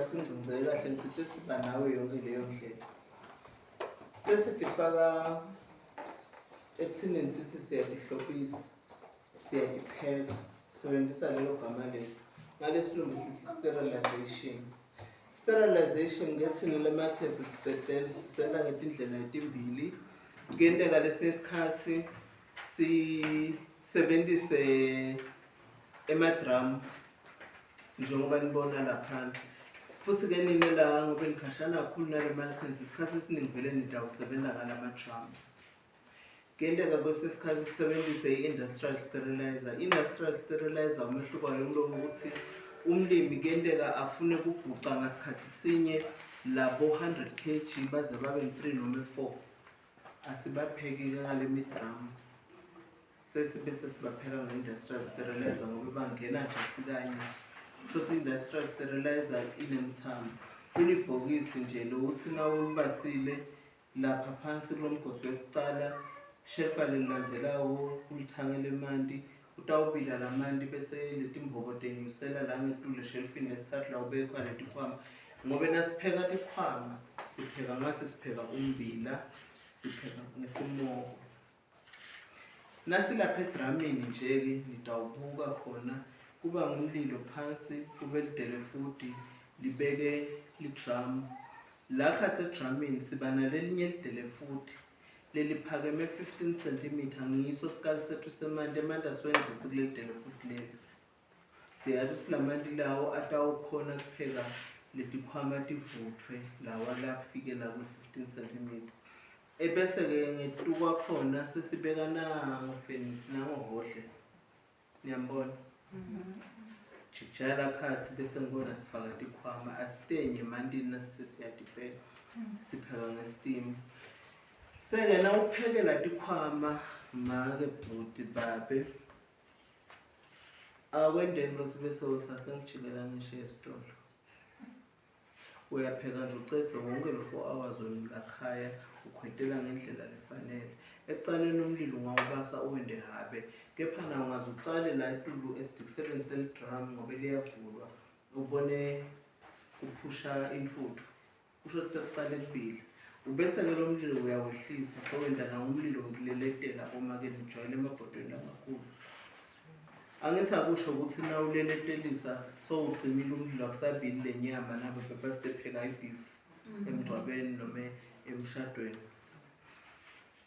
singcingce kahle ngisithi siba nawe yonke leyo ndlela. Sesidifaka ekuthenini sithi siyadihlophisa, siyadipheka, sisebenzisa lelo gama lelo. Ngalesilungu sithi sterilization. Sterilization ngethini lemakhesi sisela ngetindlela etimbili. Kuyenteka lesinye isikhathi sisebenzise emadrum njengoba nibona lapha. Futhi ke nini la ngoba nikhashana kakhulu nale makhesi isikhathi esiningi vele nidawusebenza ngalamadrum. Kuyenteka kwesinye isikhathi sisebenzise i-industrial sterilizer. Industrial sterilizer umehluko wayo kuloko ukuthi umlimi kuyenteka afune ukubhuca ngasikhathi sinye labo 100 kg baze babe 3 noma 4. Asibapheki ngale midrum. Sesibese sibapheka nge-industrial sterilizer ngoba bangena nje sikanye. Kusho industrial sterilizer inemthamo. Kunibhokisi nje lokuthi nawulibasile lapha phansi kulomgodi wokucala, shefa lelilandelayo ulithangele emanti, utawubila lamanti bese letimbokodo enyusela la ngetule shelfini lesithathu la ubekwa letikhwama. Ngoba nasipheka tikhwama, sipheka ngase sipheka umbila, sipheka ngesimoko. Nasi lapha edramini nje ke nitawubuka khona kuba ngumlilo phansi, kube lidele futhi libeke lidrum. La khathe edramini siba nalelinye lidele futhi leliphakeme 15 cm ngiso sikali sethu semanti. Emanti asiwenzisi kule lidele futhi leli. Siyathi silamanti lawo atawukhona kupheka letikhwama tivuthwe lawa la kufike la ku 15 cm. Ebese ke ngetuka khona sesibeka nangofenisi nangohodle. Niyambona? Jikjala khathi bese ngibona sifaka tikhwama asitenye emantini nasithe siyadibheka. Sipheka ngestim. Seke na uphekela tikhwama make bhuti babe. Akwendeni lo sibe sasengijikela ngisho esitolo. Uyapheka nje ucede wonke lo 4 hours lakhaya ukhwetela ngendlela lefanele. Ekucaleni umlilo ungawubasa uwende habe. Kepha na ungaze uqale la etulu esidikisebenzisa drum ngoba liyavulwa ubone uphusha imfuthu. Kusho ukuthi sekuqale kubili. Ubese ke lo mlilo uyawehlisa sewenda na umlilo ukuleletela uma ke nijwayele emabhodweni amakhulu. Angithi akusho ukuthi na uleletelisa so ucimile umlilo akusabili lenyama nabo bebasitepheka ibeef emgcwabeni noma emshadweni.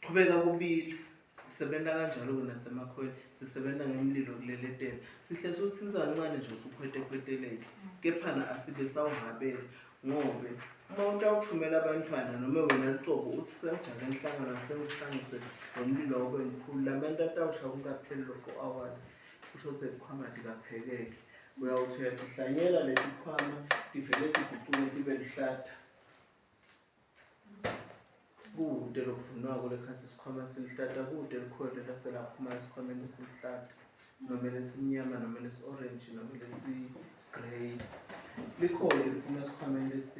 Qhubeka kubili. Sisebenza kanjalo ke nasemakhweni, sisebenza ngemlilo kuleletela. Sihle sokuthi kancane nje usukhwete-khweteleke. Kepha na asibe sawuhabela ngobe uma utawuthumela abantwana noma wena liqobo uthi sengijake enhlangano sengihlangise nomlilo wakho omkhulu. Labantu atawusha kungapheli lo 4 hours. Kusho sekukhwama dikaphekeke. Uyawuthi uyadihlanyela letikhwama divele diguquke dibe lihlata. Kude lokuvunwako lekhathi isikhwama silihlata, kude likhole laselaphuma esikhwameni esilihlata noma lesimnyama noma lesi orange noma lesi grey. Likhole liphuma esikhwameni lesi